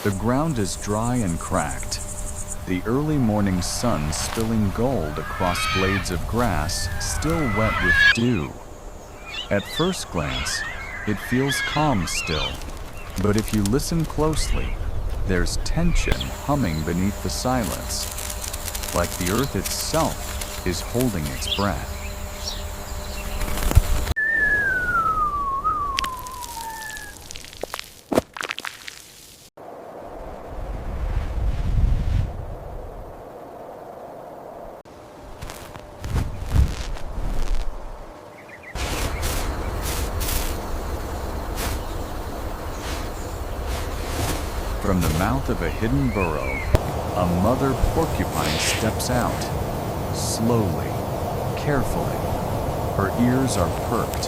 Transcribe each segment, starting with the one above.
The ground is dry and cracked, the early morning sun spilling gold across blades of grass still wet with dew. At first glance, it feels calm still, but if you listen closely, there's tension humming beneath the silence, like the earth itself is holding its breath. From the mouth of a hidden burrow, a mother porcupine steps out, slowly, carefully. Her ears are perked,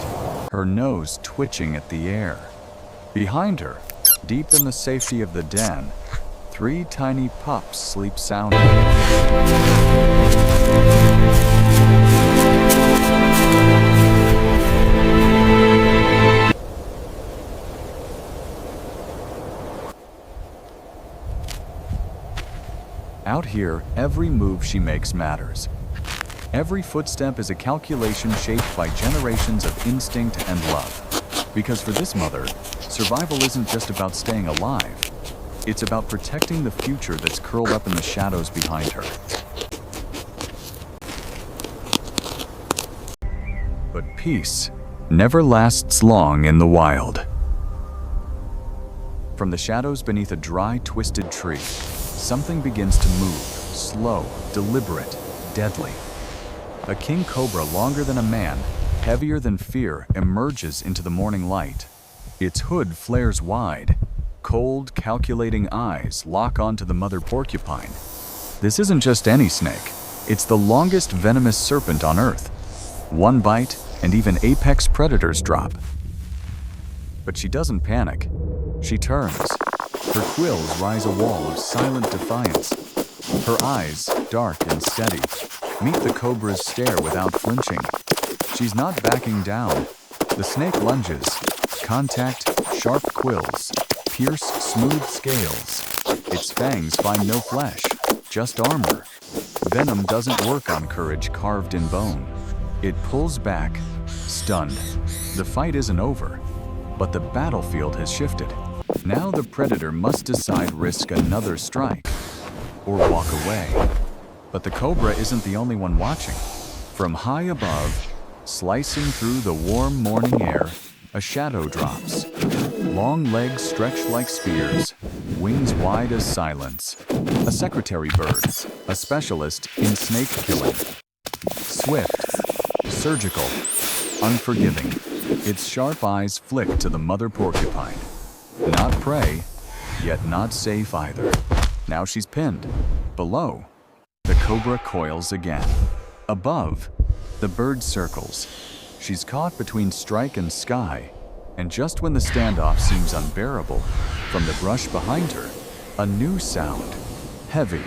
her nose twitching at the air. Behind her, deep in the safety of the den, 3 tiny pups sleep soundly. Out here, every move she makes matters. Every footstep is a calculation shaped by generations of instinct and love. Because for this mother, survival isn't just about staying alive. It's about protecting the future that's curled up in the shadows behind her. But peace never lasts long in the wild. From the shadows beneath a dry, twisted tree, something begins to move, slow, deliberate, deadly. A king cobra longer than a man, heavier than fear, emerges into the morning light. Its hood flares wide. Cold, calculating eyes lock onto the mother porcupine. This isn't just any snake. It's the longest venomous serpent on Earth. One bite, and even apex predators drop. But she doesn't panic. She turns. Her quills rise a wall of silent defiance. Her eyes, dark and steady, meet the cobra's stare without flinching. She's not backing down. The snake lunges. Contact, sharp quills, pierce smooth scales. Its fangs find no flesh, just armor. Venom doesn't work on courage carved in bone. It pulls back, stunned. The fight isn't over, but the battlefield has shifted. Now the predator must decide risk another strike or walk away. But the cobra isn't the only one watching. From high above, slicing through the warm morning air, a shadow drops. Long legs stretched like spears, wings wide as silence. A secretary bird, a specialist in snake killing. Swift, surgical, unforgiving. Its sharp eyes flick to the mother porcupine. Not prey, yet not safe either. Now she's pinned. Below, the cobra coils again. Above, the bird circles. She's caught between strike and sky, and just when the standoff seems unbearable, from the brush behind her, a new sound. Heavy,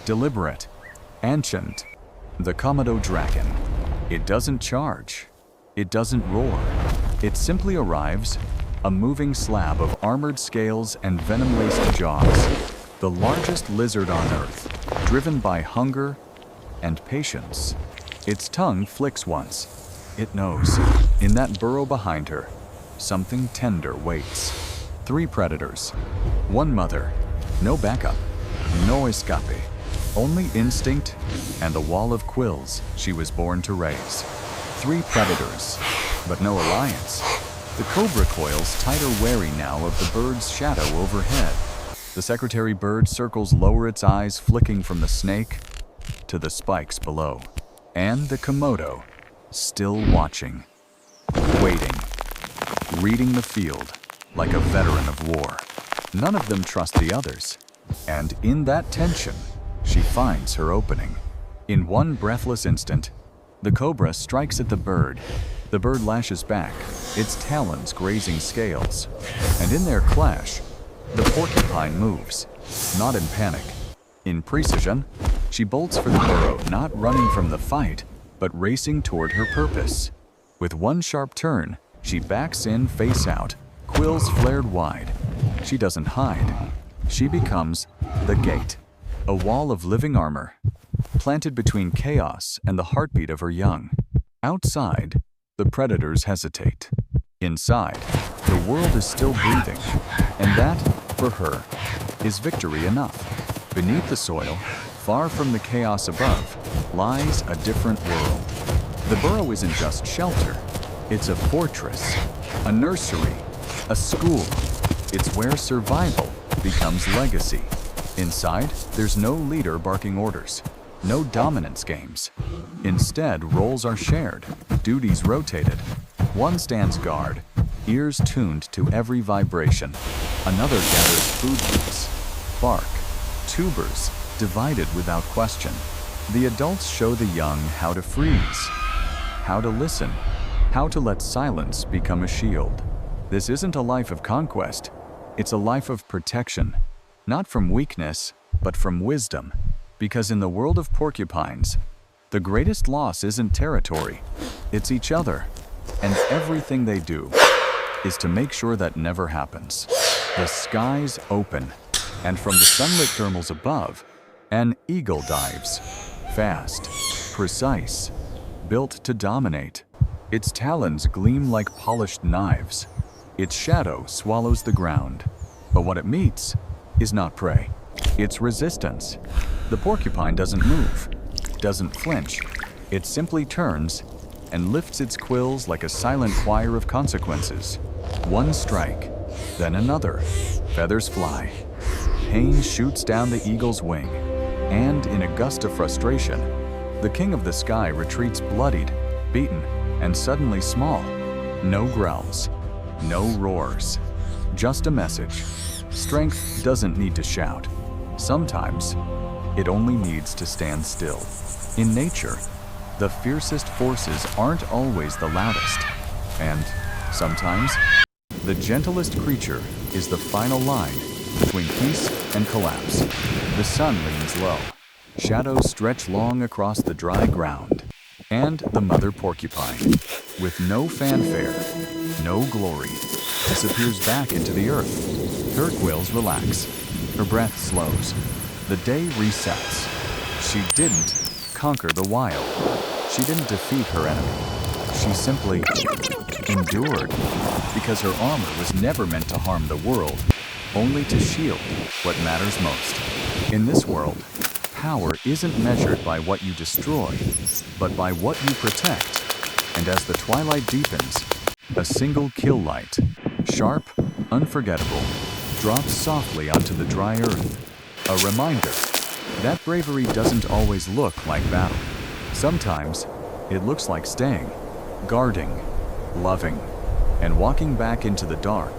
deliberate, ancient. The Komodo Dragon. It doesn't charge. It doesn't roar. It simply arrives, a moving slab of armored scales and venom-laced jaws, the largest lizard on Earth, driven by hunger and patience. Its tongue flicks once. It knows, in that burrow behind her, something tender waits. 3 predators, 1 mother, no backup, no escape, only instinct and the wall of quills she was born to raise. 3 predators, but no alliance. The cobra coils tighter, wary now of the bird's shadow overhead. The secretary bird circles lower, its eyes flicking from the snake to the spikes below. And the Komodo, still watching, waiting, reading the field like a veteran of war. None of them trust the others. And in that tension, she finds her opening. In one breathless instant, the cobra strikes at the bird. The bird lashes back, its talons grazing scales. And in their clash, the porcupine moves, not in panic. In precision, she bolts for the burrow, not running from the fight, but racing toward her purpose. With one sharp turn, she backs in face out, quills flared wide. She doesn't hide. She becomes the gate, a wall of living armor, planted between chaos and the heartbeat of her young. Outside, the predators hesitate. Inside, the world is still breathing, and that, for her, is victory enough. Beneath the soil, far from the chaos above, lies a different world. The burrow isn't just shelter, it's a fortress, a nursery, a school. It's where survival becomes legacy. Inside, there's no leader barking orders, no dominance games. Instead, roles are shared, duties rotated. One stands guard, ears tuned to every vibration. Another gathers food roots, bark, tubers, divided without question. The adults show the young how to freeze, how to listen, how to let silence become a shield. This isn't a life of conquest, it's a life of protection, not from weakness, but from wisdom. Because in the world of porcupines, the greatest loss isn't territory, it's each other. And everything they do is to make sure that never happens. The skies open, and from the sunlit thermals above, an eagle dives. Fast, precise, built to dominate. Its talons gleam like polished knives. Its shadow swallows the ground. But what it meets is not prey. It's resistance. The porcupine doesn't move, doesn't flinch. It simply turns and lifts its quills like a silent choir of consequences. One strike, then another. Feathers fly. Pain shoots down the eagle's wing. And in a gust of frustration, the king of the sky retreats bloodied, beaten, and suddenly small. No growls, no roars, just a message. Strength doesn't need to shout. Sometimes, it only needs to stand still. In nature, the fiercest forces aren't always the loudest. And sometimes, the gentlest creature is the final line between peace and collapse. The sun leans low. Shadows stretch long across the dry ground. And the mother porcupine, with no fanfare, no glory, disappears back into the earth. Her quills relax. Her breath slows. The day resets. She didn't conquer the wild. She didn't defeat her enemy. She simply endured, because her armor was never meant to harm the world, only to shield what matters most. In this world, power isn't measured by what you destroy, but by what you protect. And as the twilight deepens, a single kill light, sharp, unforgettable, drops softly onto the dry earth. A reminder that bravery doesn't always look like battle. Sometimes it looks like staying, guarding, loving, and walking back into the dark